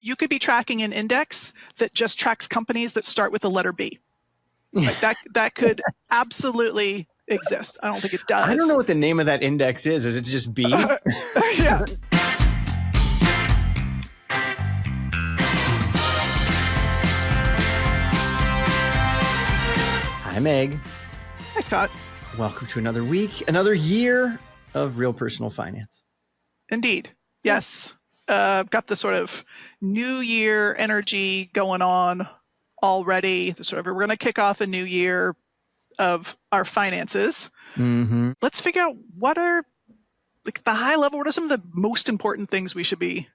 you could be tracking an index that just tracks companies that start with the letter B. Like that could absolutely exist. I don't think it does. I don't know what the name of that index is. Is it just B? Yeah. Hi, Meg. Hi, Scott. Welcome to another week, another year of Real Personal Finance. Indeed. Yes. Got the sort of new year energy going on already. We're going to kick off a new year of our finances. Mm-hmm. Let's figure out what are, like, the high level, what are some of the most important things we should be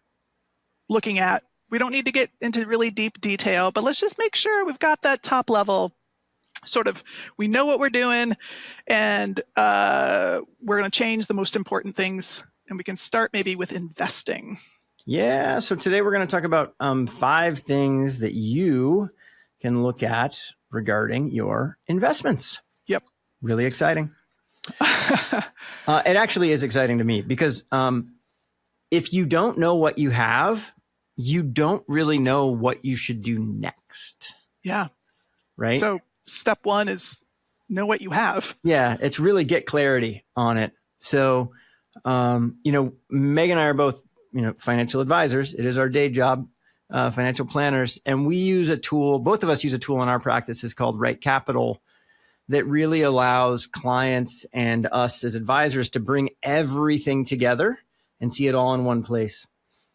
looking at. We don't need to get into really deep detail, but let's just make sure we've got that top level sort of, we know what we're doing, and we're going to change the most important things, and we can start maybe with investing. Yeah, so today we're going to talk about 5 things that you can look at regarding your investments. Yep. Really exciting. It actually is exciting to me because if you don't know what you have, you don't really know what you should do next. Yeah. Right? So step 1 is know what you have. Yeah, it's really get clarity on it. So, Meg and I are both, financial advisors. It is our day job, financial planners. And we use a tool, both of us use a tool in our practices called Right Capital that really allows clients and us as advisors to bring everything together and see it all in one place.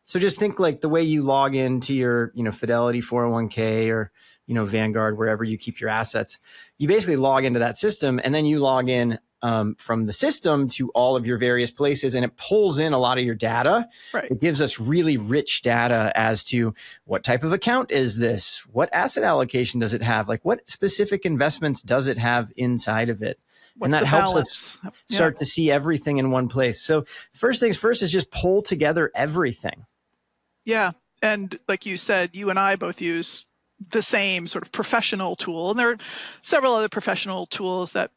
So just think like the way you log into your, Fidelity 401k or, Vanguard, wherever you keep your assets. You basically log into that system and then you log in from the system to all of your various places, and it pulls in a lot of your data. Right. It gives us really rich data as to what type of account is this? What asset allocation does it have? Like what specific investments does it have inside of it? What's and that the helps balance? us start to see everything in one place. So first things first is just pull together everything. Yeah. And like you said, you and I both use the same sort of professional tool. And there are several other professional tools that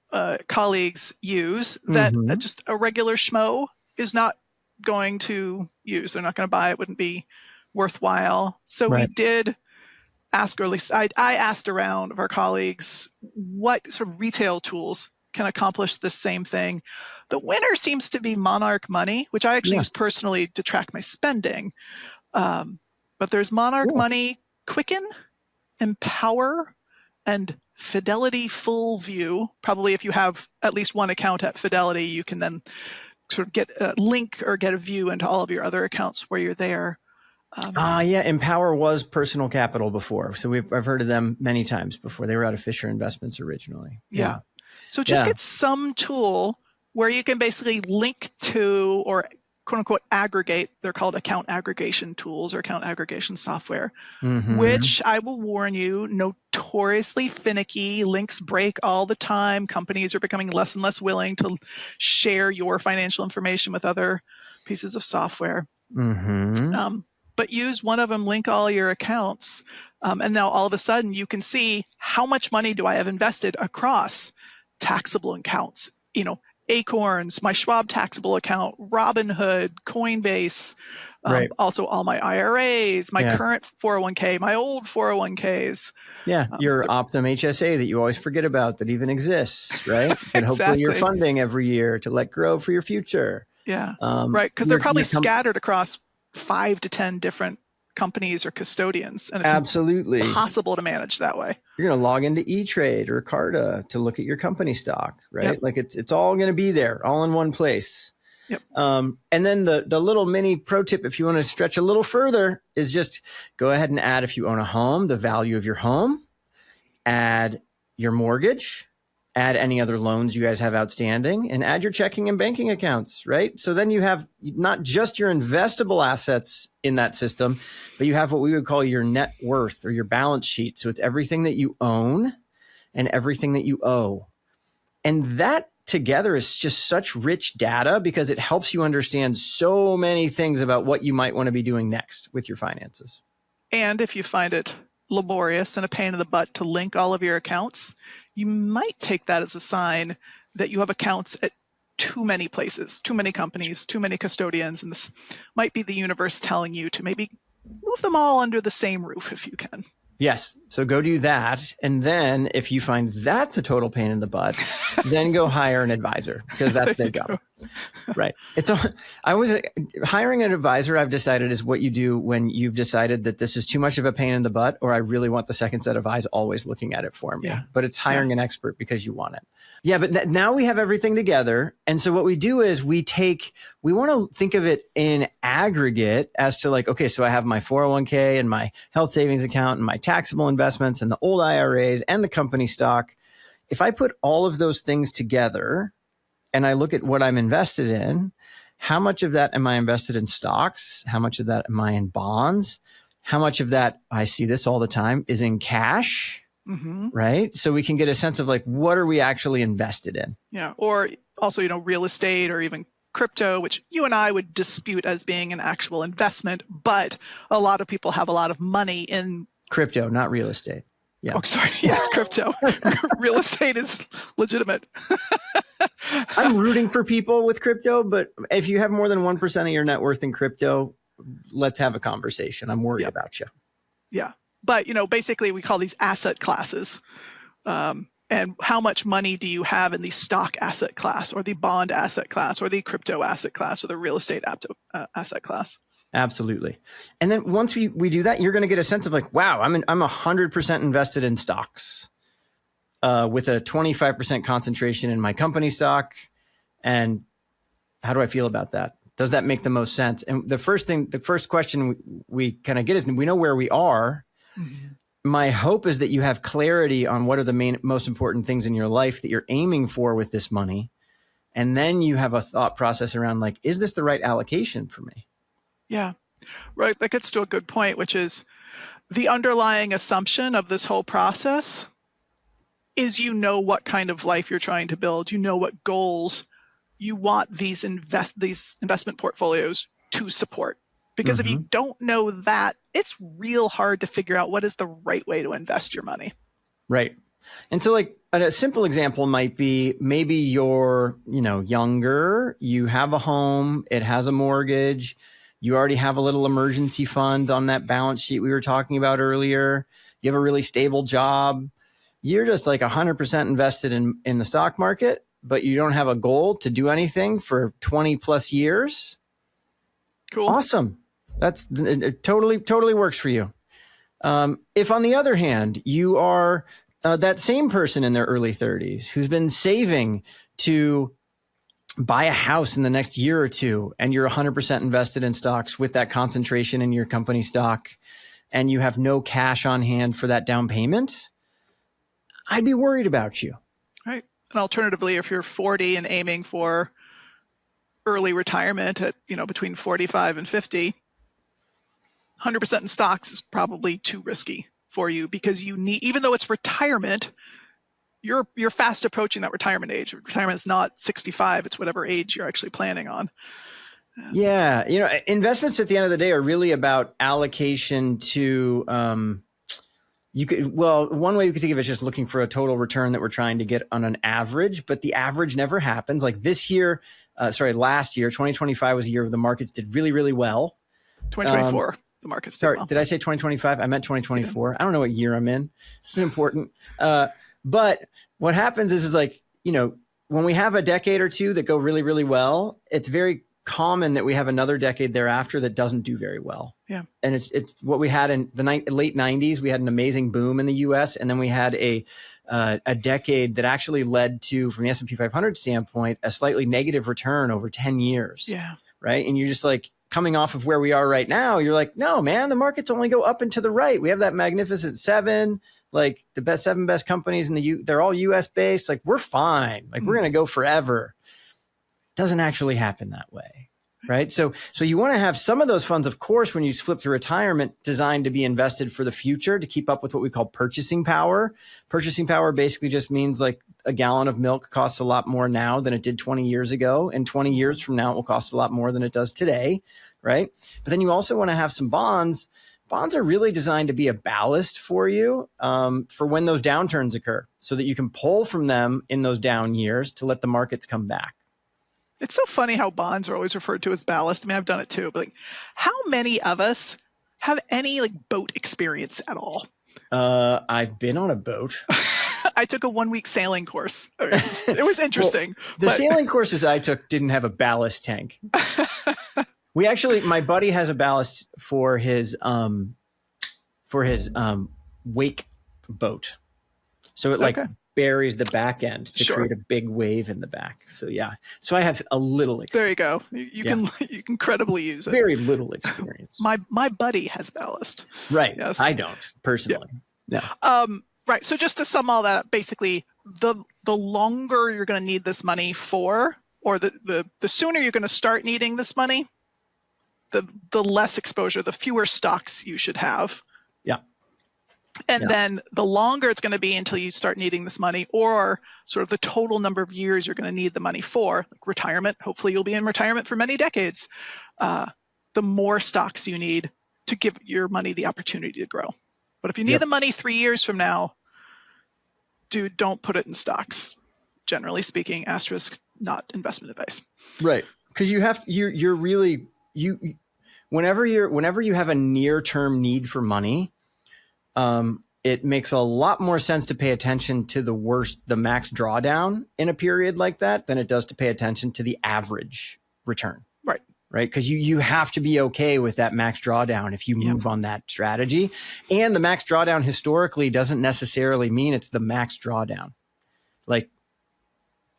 colleagues use that just a regular schmo is not going to use. They're not going to buy. It wouldn't be worthwhile. So we did ask, or at least I asked around of our colleagues, what sort of retail tools can accomplish the same thing. The winner seems to be Monarch Money, which I actually use personally to track my spending. But there's Monarch Money, Quicken, Empower, and Fidelity Full View. Probably if you have at least one account at Fidelity, you can then sort of get a link or get a view into all of your other accounts where you're there. Empower was Personal Capital before. So I've heard of them many times before. They were out of Fisher Investments originally. Yeah. So just get some tool where you can basically link to or quote unquote aggregate. They're called account aggregation tools or account aggregation software, which I will warn you, notoriously finicky. Links break all the time. Companies are becoming less and less willing to share your financial information with other pieces of software. But use one of them, link all your accounts. And now all of a sudden you can see how much money do I have invested across taxable accounts, Acorns, my Schwab taxable account, Robinhood, Coinbase, also all my IRAs, my current 401k, my old 401ks. Yeah, your Optum HSA that you always forget about that even exists, right? And hopefully you're funding every year to let grow for your future. Yeah, right, because they're probably scattered across 5 to 10 different companies or custodians, and it's impossible to manage that way. You're going to log into E-Trade or Carta to look at your company stock, right? Like it's all going to be there, all in one place. And then the little mini pro tip, if you want to stretch a little further, is just go ahead and add, if you own a home, the value of your home, add your mortgage, add any other loans you guys have outstanding, and add your checking and banking accounts, right? So then you have not just your investable assets in that system, but you have what we would call your net worth or your balance sheet. So it's everything that you own and everything that you owe. And that together is just such rich data because it helps you understand so many things about what you might want to be doing next with your finances. And if you find it laborious and a pain in the butt to link all of your accounts, you might take that as a sign that you have accounts at too many places, too many companies, too many custodians, and this might be the universe telling you to maybe move them all under the same roof if you can. Yes. So go do that. And then if you find that's a total pain in the butt, then go hire an advisor, because that's their job. Right. Hiring an advisor, I've decided, is what you do when you've decided that this is too much of a pain in the butt, or I really want the second set of eyes always looking at it for me. Yeah. But it's hiring an expert because you want it. Yeah. But now we have everything together. And so what we do is we want to think of it in aggregate as to like, okay, so I have my 401k and my health savings account and my taxable investments and the old IRAs and the company stock. If I put all of those things together and I look at what I'm invested in, how much of that am I invested in stocks? How much of that am I in bonds? How much of that, I see this all the time, is in cash? Mm-hmm. Right? So we can get a sense of like, what are we actually invested in? Yeah. Or also, real estate or even crypto, which you and I would dispute as being an actual investment, but a lot of people have a lot of money in crypto, not real estate. Yeah. Oh, sorry. Yes, crypto. Real estate is legitimate. I'm rooting for people with crypto, but if you have more than 1% of your net worth in crypto, let's have a conversation. I'm worried about you. Yeah. But, basically we call these asset classes. And how much money do you have in the stock asset class or the bond asset class or the crypto asset class or the real estate asset class? Absolutely. And then once we do that, you're going to get a sense of like, wow, I'm 100% invested in stocks with a 25% concentration in my company stock. And how do I feel about that? Does that make the most sense? And the first question we kind of get is, we know where we are. Mm-hmm. My hope is that you have clarity on what are the most important things in your life that you're aiming for with this money. And then you have a thought process around like, is this the right allocation for me? Yeah, right. That gets to a good point, which is the underlying assumption of this whole process is what kind of life you're trying to build. What goals you want these investment portfolios to support. Because if you don't know that, it's real hard to figure out what is the right way to invest your money. Right. And so like a simple example might be maybe you're, younger, you have a home, it has a mortgage, you already have a little emergency fund on that balance sheet we were talking about earlier. You have a really stable job. You're just like 100% invested in the stock market, but you don't have a goal to do anything for 20 plus years. Cool. Awesome. It totally works for you. If on the other hand, you are that same person in their early 30s who's been saving to buy a house in the next year or two, and you're 100% invested in stocks with that concentration in your company stock, and you have no cash on hand for that down payment, I'd be worried about you. Right. And alternatively, if you're 40 and aiming for early retirement at, between 45 and 50, 100% in stocks is probably too risky for you, because you need, even though it's retirement, you're fast approaching that retirement age. Retirement is not 65; it's whatever age you're actually planning on. Yeah, investments at the end of the day are really about allocation to. One way you could think of it is just looking for a total return that we're trying to get on an average, but the average never happens. Like last year, 2025 was a year where the markets did really, really well. 2024. The markets did well. Did I say 2025? I meant 2024. Yeah. I don't know what year I'm in. This is important. But what happens is like, when we have a decade or two that go really, really well, it's very common that we have another decade thereafter that doesn't do very well. Yeah. And it's what we had in the late 90s. We had an amazing boom in the US. And then we had a decade that actually led to, from the S&P 500 standpoint, a slightly negative return over 10 years. Yeah. Right. And you're just like, coming off of where we are right now, you're like, no, man, the markets only go up and to the right. We have that magnificent 7, like the seven best companies in they're all US based. Like we're fine. Like we're going to go forever. Doesn't actually happen that way. Right. So you want to have some of those funds, of course, when you flip to retirement, designed to be invested for the future to keep up with what we call purchasing power. Purchasing power basically just means like a gallon of milk costs a lot more now than it did 20 years ago. And 20 years from now, it will cost a lot more than it does today. Right. But then you also want to have some bonds. Bonds are really designed to be a ballast for you for when those downturns occur, so that you can pull from them in those down years to let the markets come back. It's so funny how bonds are always referred to as ballast. I mean, I've done it too, but like, how many of us have any like boat experience at all? I've been on a boat. I took a 1-week sailing course. It was interesting. Well, the sailing courses I took didn't have a ballast tank. We actually, my buddy has a ballast for his wake boat. So it like buries the back end to create a big wave in the back. So yeah. So I have a little experience. There you go. You can credibly use it. Very little experience. My buddy has ballast. Right. Yes. I don't personally. Yeah. Right. So just to sum all that up, basically the longer you're going to need this money for, or the sooner you're going to start needing this money, the less exposure, the fewer stocks you should have. Yeah. And then the longer it's going to be until you start needing this money, or sort of the total number of years you're going to need the money for, like retirement. Hopefully you'll be in retirement for many decades. The more stocks you need to give your money the opportunity to grow. But if you need the money 3 years from now, dude, don't put it in stocks. Generally speaking, asterisk, not investment advice. Right. Because you're really whenever you have a near-term need for money, it makes a lot more sense to pay attention to the max drawdown in a period like that than it does to pay attention to the average return. Right. Because you have to be okay with that max drawdown if you move on that strategy. And the max drawdown historically doesn't necessarily mean it's the max drawdown. Like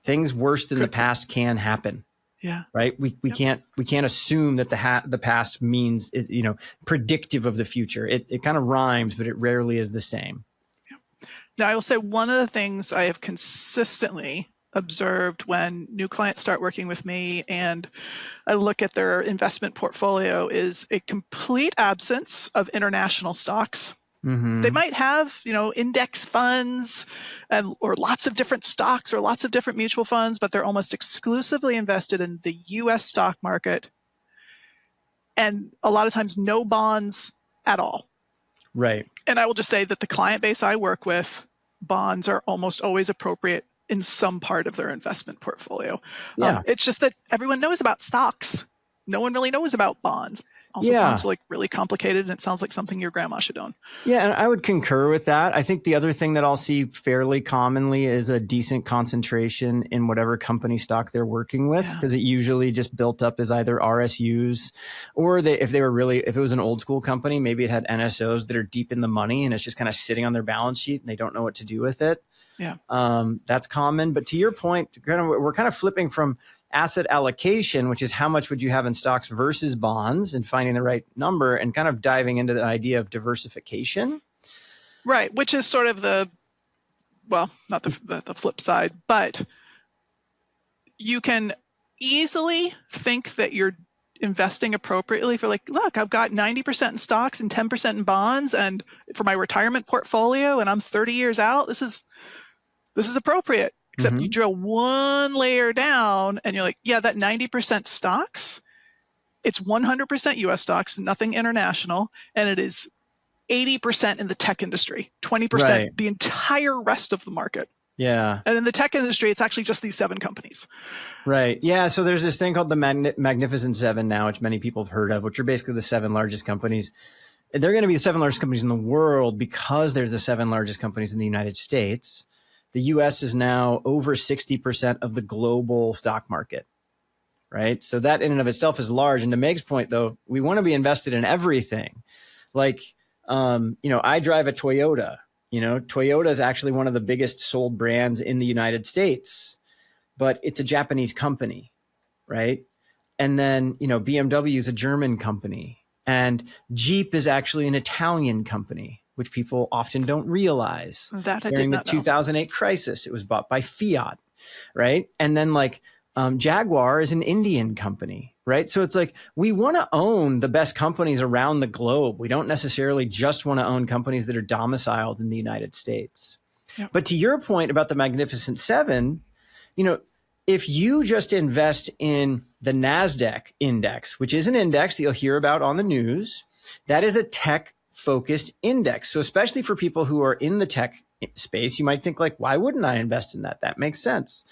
things worse than the past can happen. Yeah. Right. We can't assume that the past means is, predictive of the future. It kind of rhymes, but it rarely is the same. Yeah. Now I will say one of the things I have consistently observed when new clients start working with me and I look at their investment portfolio is a complete absence of international stocks. Mm-hmm. They might have, index funds or lots of different stocks or lots of different mutual funds, but they're almost exclusively invested in the US stock market. And a lot of times no bonds at all. Right. And I will just say that the client base I work with, bonds are almost always appropriate in some part of their investment portfolio. Yeah. It's just that everyone knows about stocks. No one really knows about bonds. Also, bonds are like really complicated, and it sounds like something your grandma should own. Yeah, and I would concur with that. I think the other thing that I'll see fairly commonly is a decent concentration in whatever company stock they're working with, because it usually just built up as either RSUs or if it was an old school company, maybe it had NSOs that are deep in the money and it's just kind of sitting on their balance sheet and they don't know what to do with it. Yeah. That's common. But to your point, we're kind of flipping from asset allocation, which is how much would you have in stocks versus bonds, and finding the right number, and kind of diving into the idea of diversification. Right. Which is sort of not the flip side, but you can easily think that you're investing appropriately for look, I've got 90% in stocks and 10% in bonds, and for my retirement portfolio, and I'm 30 years out, this is appropriate. Except you drill one layer down and you're like, that 90% stocks, it's 100% US stocks, nothing international, and it is 80% in the tech industry, 20% the entire rest of the market. Yeah. And in the tech industry, it's actually just these 7 companies. Right. Yeah. So there's this thing called the Magnificent Seven now, which many people have heard of, which are basically the 7 largest companies. They're going to be the 7 largest companies in the world because they're the 7 largest companies in the United States. The US is now over 60% of the global stock market, right? So that in and of itself is large. And to Meg's point, though, we want to be invested in everything. Like, I drive a Toyota. Toyota is actually one of the biggest sold brands in the United States, but it's a Japanese company, right? And then, BMW is a German company, and Jeep is actually an Italian company, which people often don't realize. That I During did the not 2008 crisis, it was bought by Fiat, right? And then Jaguar is an Indian company, right? So it's like we want to own the best companies around the globe. We don't necessarily just want to own companies that are domiciled in the United States. Yep. But to your point about the Magnificent Seven, if you just invest in the NASDAQ index, which is an index that you'll hear about on the news, that is a tech-focused index. So especially for people who are in the tech space, you might think why wouldn't I invest in that? That makes sense.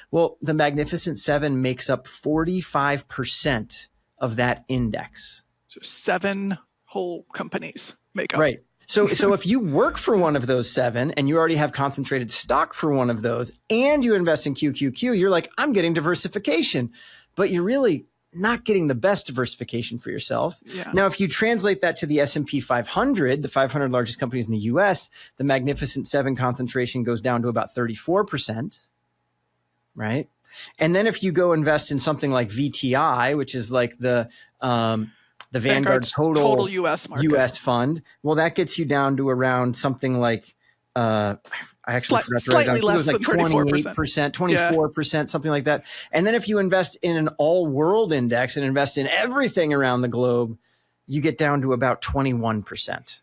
Well, the Magnificent Seven makes up 45% of that index. So 7 whole companies make up. Right. So if you work for one of those 7 and you already have concentrated stock for one of those and you invest in QQQ, you're like, I'm getting diversification, but you're really not getting the best diversification for yourself. Yeah. Now, if you translate that to the S&P 500, the 500 largest companies in the US, the Magnificent 7 concentration goes down to about 34%, right? And then if you go invest in something like VTI, which is like the Vanguard total US market. US fund, well, that gets you down to around something like, I actually forgot to write down. It was like 28%, 24%, something like that. And then if you invest in an all world index and invest in everything around the globe, you get down to about 21%.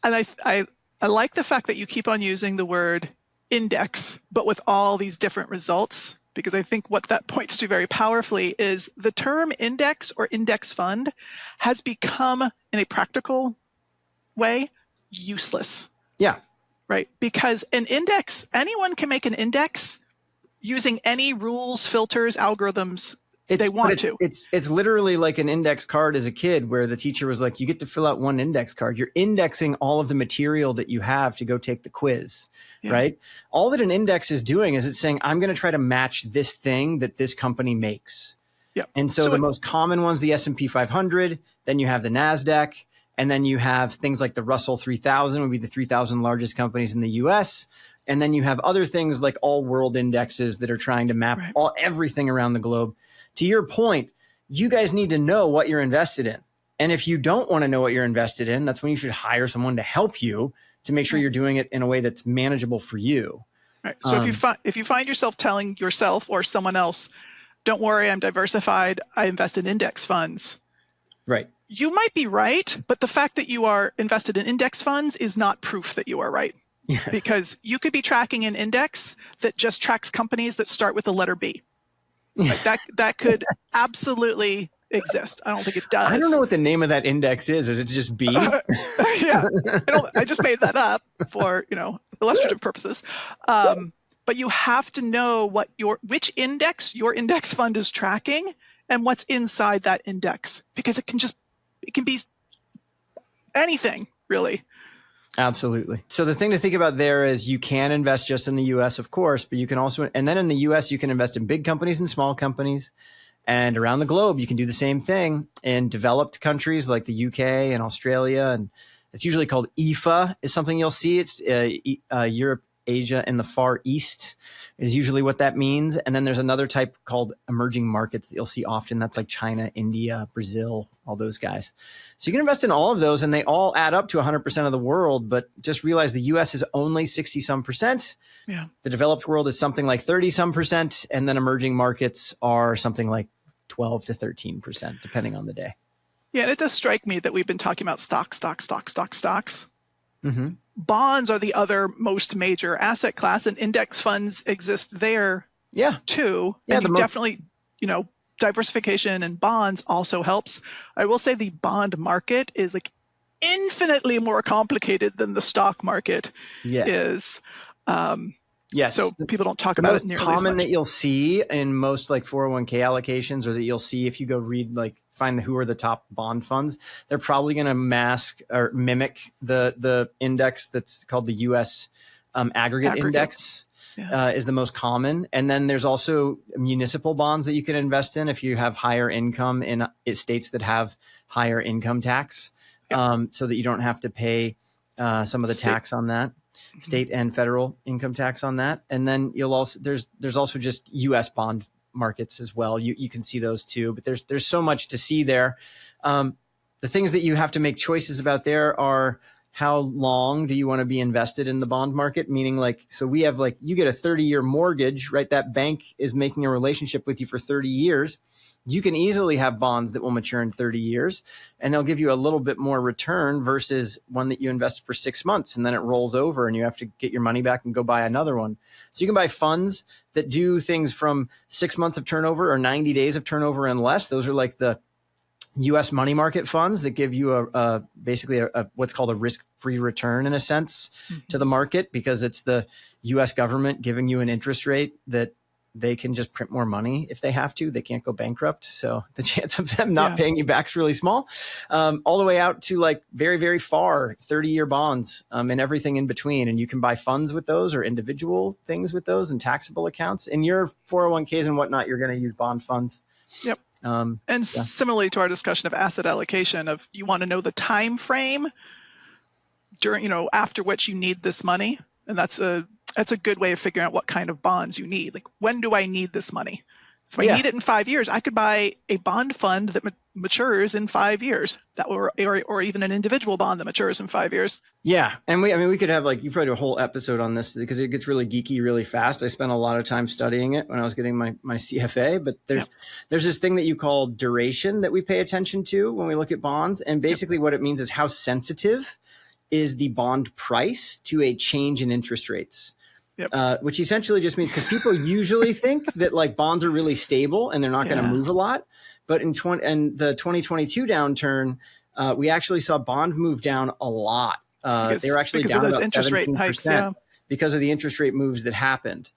And I like the fact that you keep on using the word index, but with all these different results, because I think what that points to very powerfully is the term index or index fund has become, in a practical way, useless. Yeah. Right? Because an index, anyone can make an index using any rules, filters, algorithms they want to. It's literally like an index card as a kid where the teacher was like, you get to fill out one index card. You're indexing all of the material that you have to go take the quiz, right? All that an index is doing is it's saying, I'm going to try to match this thing that this company makes. Yep. And so the most common one's the S&P 500, then you have the NASDAQ, and then you have things like the Russell 3000 would be the 3,000 largest companies in the US. And then you have other things like all world indexes that are trying to map everything around the globe. To your point, you guys need to know what you're invested in. And if you don't want to know what you're invested in, that's when you should hire someone to help you to make sure you're doing it in a way that's manageable for you. Right. So if you find yourself telling yourself or someone else, don't worry, I'm diversified, I invest in index funds. Right. You might be right, but the fact that you are invested in index funds is not proof that you are right. Yes. Because you could be tracking an index that just tracks companies that start with the letter B. Like that could absolutely exist. I don't think it does. I don't know what the name of that index is. Is it just B? Yeah, I just made that up for illustrative purposes. But you have to know which index your index fund is tracking and what's inside that index, because it can be anything really. Absolutely. So the thing to think about there is you can invest just in the US, of course, but you can also, and then in the US, you can invest in big companies and small companies. And around the globe, you can do the same thing in developed countries like the UK and Australia. And it's usually called EFA is something you'll see. It's Europe, Asia, and the Far East is usually what that means. And then there's another type called emerging markets that you'll see often. That's like China, India, Brazil, all those guys. So you can invest in all of those and they all add up to 100% of the world, but just realize the US is only 60-some%. Yeah. The developed world is something like 30-some%. And then emerging markets are something like 12 to 13%, depending on the day. Yeah. And it does strike me that we've been talking about stocks. Mm-hmm. Bonds are the other most major asset class, and index funds exist there too. Yeah, and definitely, diversification and bonds also helps. I will say the bond market is like infinitely more complicated than the stock market is. Yes. So people don't talk about it nearly as much. The common that you'll see in most like 401k allocations, or that you'll see if you go read, find who are the top bond funds, they're probably going to mask or mimic the index that's called the US aggregate index. Is the most common. And then there's also municipal bonds that you can invest in if you have higher income in states that have higher income tax, so that you don't have to pay some of the tax on that. State and federal income tax on that. And then you'll also, there's also just US bond markets as well. You can see those too, but there's so much to see there. The things that you have to make choices about there are, how long do you want to be invested in the bond market? Meaning so we have you get a 30-year mortgage, right? That bank is making a relationship with you for 30 years. You can easily have bonds that will mature in 30 years and they'll give you a little bit more return versus one that you invest for 6 months and then it rolls over and you have to get your money back and go buy another one. So you can buy funds that do things from 6 months of turnover or 90 days of turnover and less. Those are like the U.S. money market funds that give you basically what's called a risk-free return in a sense to the market, because it's the U.S. government giving you an interest rate that they can just print more money if they have to. They can't go bankrupt. So the chance of them not paying you back is really small, all the way out to like very, very far 30-year bonds and everything in between. And you can buy funds with those or individual things with those and taxable accounts. In your 401ks and whatnot, you're going to use bond funds. Yep. Similarly to our discussion of asset allocation, of you want to know the time frame during, after which you need this money. And that's a good way of figuring out what kind of bonds you need. Like, when do I need this money? So if I need it in 5 years, I could buy a bond fund that matures in 5 years, or even an individual bond that matures in 5 years. Yeah. And we could have you probably do a whole episode on this because it gets really geeky really fast. I spent a lot of time studying it when I was getting my CFA, but there's this thing that you call duration that we pay attention to when we look at bonds. And basically what it means is how sensitive is the bond price to a change in interest rates. Which essentially just means, because people usually think that like bonds are really stable and they're not going to move a lot. But in the 2022 downturn, we actually saw bond move down a lot. They were actually down about interest rate hikes, because of the interest rate moves that happened.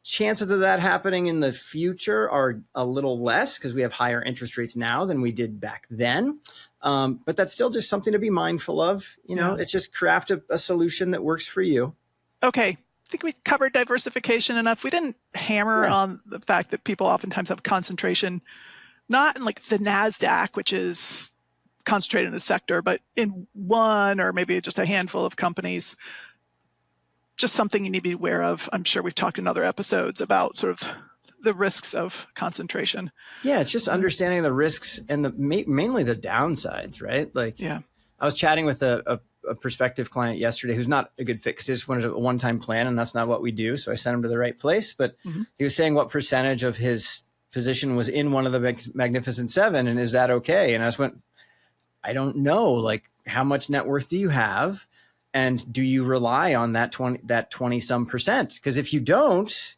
Chances of that happening in the future are a little less because we have higher interest rates now than we did back then. But that's still just something to be mindful of. It's just craft a solution that works for you. Okay. I think we covered diversification enough. We didn't hammer on the fact that people oftentimes have concentration, not in like the NASDAQ, which is concentrated in a sector, but in one or maybe just a handful of companies. Just something you need to be aware of. I'm sure we've talked in other episodes about sort of the risks of concentration. Yeah, it's just understanding the risks and mainly the downsides, right? I was chatting with a prospective client yesterday who's not a good fit because he just wanted a one-time plan, and that's not what we do. So I sent him to the right place. But he was saying what percentage of his position was in one of the Magnificent Seven, and is that okay? And I just went, I don't know. Like, how much net worth do you have? And do you rely on that 20 some percent? Because if you don't,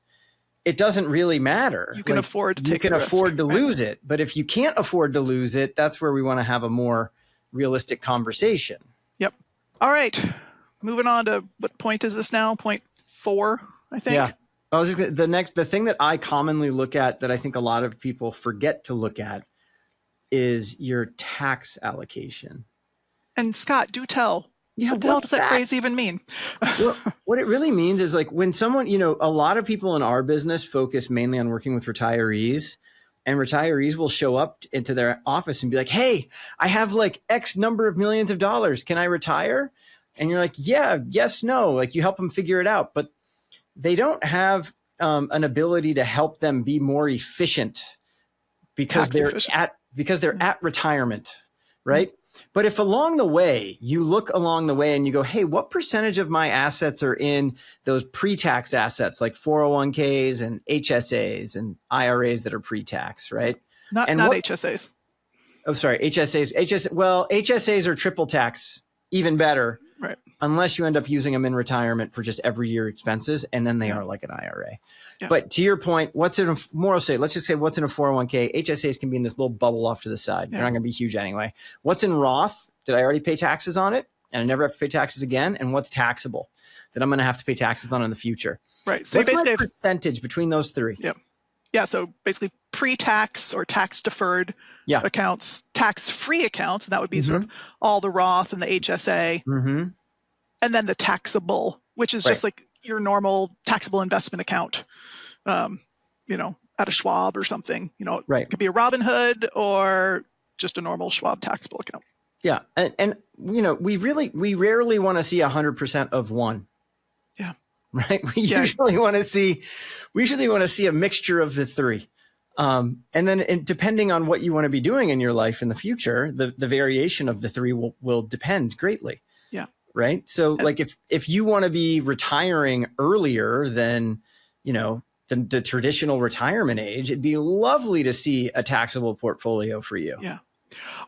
it doesn't really matter. You can afford to take the risk. Afford to lose it. But if you can't afford to lose it, that's where we want to have a more realistic conversation. Yep. All right. Moving on to, what point is this now? Point 4, I think. Yeah. The thing that I commonly look at that I think a lot of people forget to look at is your tax allocation. And Scott, do tell. Yeah, what the hell does that phrase even mean? Well, what it really means is like when someone, a lot of people in our business focus mainly on working with retirees, and retirees will show up into their office and be like, hey, I have like X number of millions of dollars. Can I retire? And you're like, yeah, yes, no. Like, you help them figure it out, but they don't have an ability to help them be more efficient because they're at retirement, right? But if along the way, you look along the way and you go, hey, what percentage of my assets are in those pre-tax assets like 401ks and HSAs and IRAs that are pre-tax, right? Not HSAs. Oh, sorry, HSAs. HSAs are triple tax, even better. Right. Unless you end up using them in retirement for just every year expenses, and then they are like an IRA. Yeah. But to your point, what's in a 401k? HSAs can be in this little bubble off to the side. Yeah. They're not going to be huge anyway. What's in Roth? Did I already pay taxes on it? And I never have to pay taxes again? And what's taxable that I'm going to have to pay taxes on in the future? Right. So what's my percentage between those three? Yep. Yeah. So basically pre-tax or tax deferred accounts, tax-free accounts, and that would be sort of all the Roth and the HSA. Mm-hmm. And then the taxable, which is just like your normal taxable investment account, at a Schwab or something. It could be a Robinhood or just a normal Schwab taxable account. Yeah. And we rarely want to see 100% of one. Yeah. Right. We usually want to see a mixture of the three. And then depending on what you want to be doing in your life in the future, the variation of the three will depend greatly. Yeah. Right. So like if you want to be retiring earlier than, the traditional retirement age, it'd be lovely to see a taxable portfolio for you. Yeah.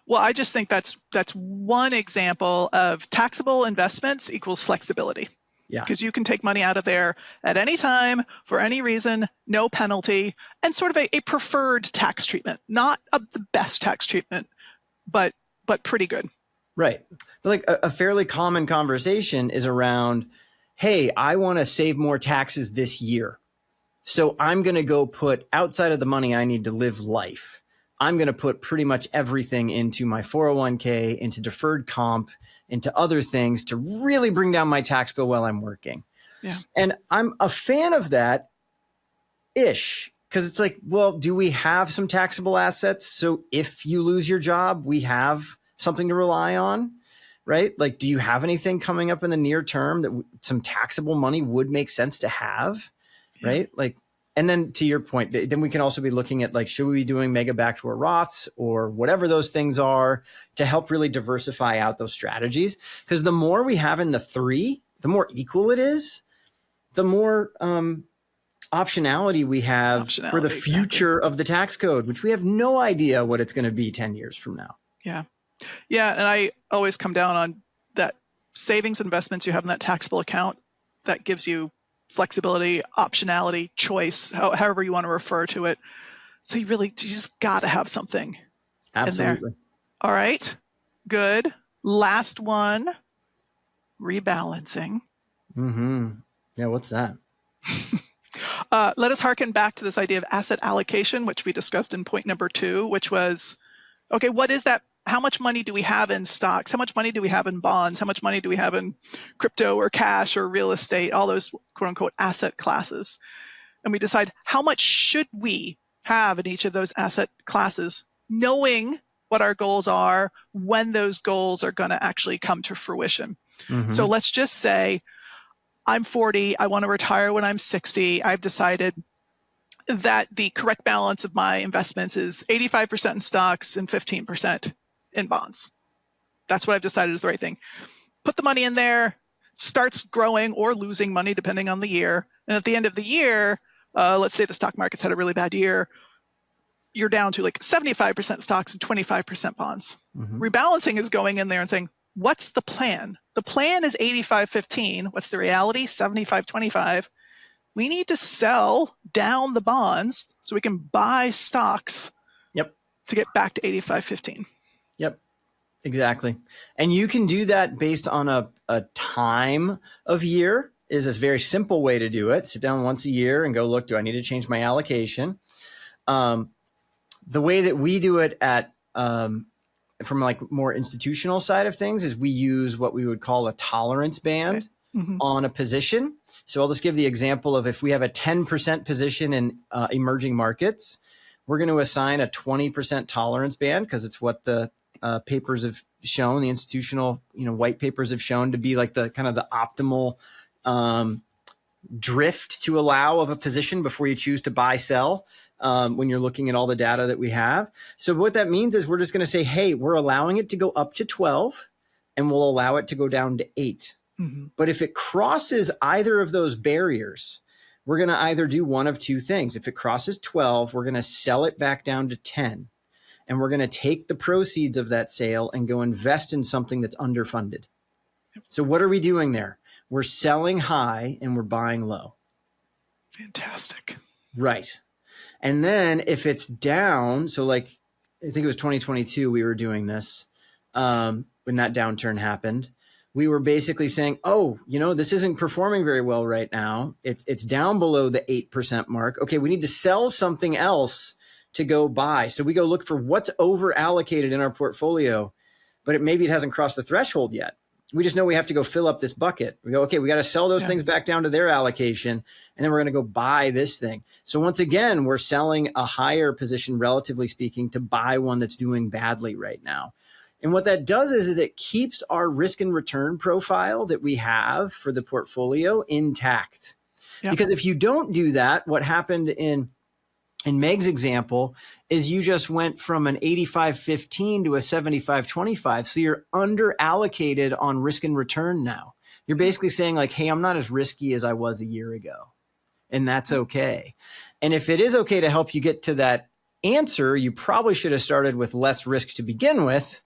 Well, I just think that's one example of taxable investments equals flexibility. Yeah. Because you can take money out of there at any time for any reason, no penalty, and sort of a preferred tax treatment, not the best tax treatment, but pretty good. Right. Like a fairly common conversation is around, hey, I want to save more taxes this year. So I'm going to go put outside of the money I need to live life. I'm going to put pretty much everything into my 401k, into deferred comp, into other things to really bring down my tax bill while I'm working. Yeah. And I'm a fan of that ish, because it's like, well, do we have some taxable assets? So if you lose your job, we have something to rely on, right? Like, do you have anything coming up in the near term that some taxable money would make sense to have, right? Like, and then to your point, then we can also be looking at like, should we be doing mega backdoor Roths or whatever those things are to help really diversify out those strategies? Because the more we have in the three, the more equal it is, the more optionality we have for the future of the tax code, which we have no idea what it's going to be 10 years from now. Yeah. Yeah. And I always come down on that savings investments you have in that taxable account that gives you flexibility, optionality, choice, however you want to refer to it. So you just got to have something. Absolutely. In there. All right. Good. Last one, rebalancing. Yeah. What's that? Let us hearken back to this idea of asset allocation, which we discussed in point number 2, which was, okay, what is that? How much money do we have in stocks? How much money do we have in bonds? How much money do we have in crypto or cash or real estate, all those quote unquote asset classes? And we decide how much should we have in each of those asset classes, knowing what our goals are, when those goals are going to actually come to fruition. So let's just say I'm 40, I want to retire when I'm 60. I've decided that the correct balance of my investments is 85% in stocks and 15% in bonds. That's what I've decided is the right thing. Put the money in there, starts growing or losing money depending on the year. And at the end of the year, let's say the stock market's had a really bad year, you're down to like 75% stocks and 25% bonds. Rebalancing is going in there and saying, what's the plan? The plan is 85-15. What's the reality? 75-25. We need to sell down the bonds so we can buy stocks to get back to 85-15. Yep, exactly. And you can do that based on a time of year. Is a very simple way to do it. Sit down once a year and go, look, do I need to change my allocation? The way that we do it at from like more institutional side of things is we use what we would call a tolerance band on a position. So I'll just give the example of if we have a 10% position in emerging markets, we're going to assign a 20% tolerance band because it's what the papers have shown, the institutional, white papers have shown to be like the kind of the optimal drift to allow of a position before you choose to buy, sell. When you're looking at all the data that we have. So what that means is we're just going to say, hey, we're allowing it to go up to 12 and we'll allow it to go down to 8. But if it crosses either of those barriers, we're going to either do one of two things. If it crosses 12, we're going to sell it back down to 10. And we're going to take the proceeds of that sale and go invest in something that's underfunded. So what are we doing there? We're selling high and we're buying low. Fantastic. Right. And then if it's down, so like, I think it was 2022, we were doing this when that downturn happened. We were basically saying, oh, this isn't performing very well right now. It's down below the 8% mark. Okay, we need to sell something else to go buy. So we go look for what's over allocated in our portfolio, but maybe it hasn't crossed the threshold yet. We just know we have to go fill up this bucket. We go, okay, we got to sell those things back down to their allocation, and then we're going to go buy this thing. So once again, we're selling a higher position, relatively speaking, to buy one that's doing badly right now. And what that does is it keeps our risk and return profile that we have for the portfolio intact. Because if you don't do that, what happened in Meg's example is you just went from an 85-15 to a 75-25. So you're under allocated on risk and return now. You're basically saying like, hey, I'm not as risky as I was a year ago. And that's okay. And if it is okay to help you get to that answer, you probably should have started with less risk to begin with.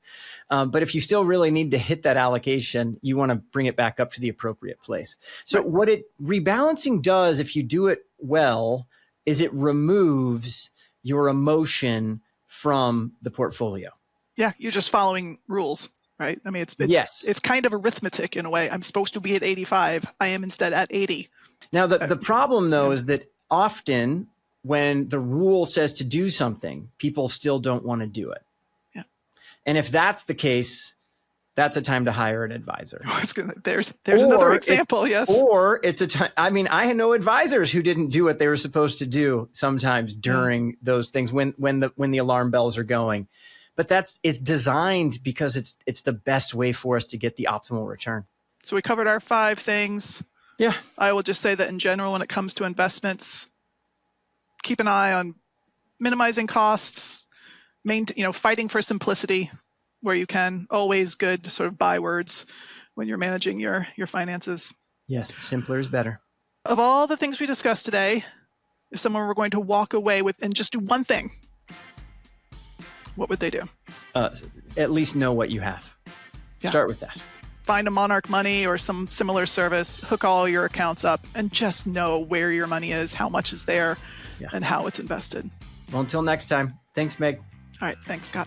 But if you still really need to hit that allocation, you want to bring it back up to the appropriate place. So what rebalancing does, if you do it well, is it removes your emotion from the portfolio. Yeah, you're just following rules, right? I mean, it's kind of arithmetic in a way. I'm supposed to be at 85. I am instead at 80. Now, the problem, though, is that often when the rule says to do something, people still don't want to do it. Yeah. And if that's the case, that's a time to hire an advisor. There's another example. Yes. Or it's a time. I mean, I know advisors who didn't do what they were supposed to do sometimes during those things when the alarm bells are going. But it's designed because it's the best way for us to get the optimal return. So we covered our 5 things. Yeah. I will just say that in general, when it comes to investments, keep an eye on minimizing costs, fighting for simplicity where you can. Always good to sort of bywords when you're managing your finances. Yes, simpler is better. Of all the things we discussed today, if someone were going to walk away with and just do one thing, what would they do? At least know what you have. Yeah. Start with that. Find a Monarch Money or some similar service, hook all your accounts up, and just know where your money is, how much is there, and how it's invested. Well, until next time, thanks, Meg. All right, thanks, Scott.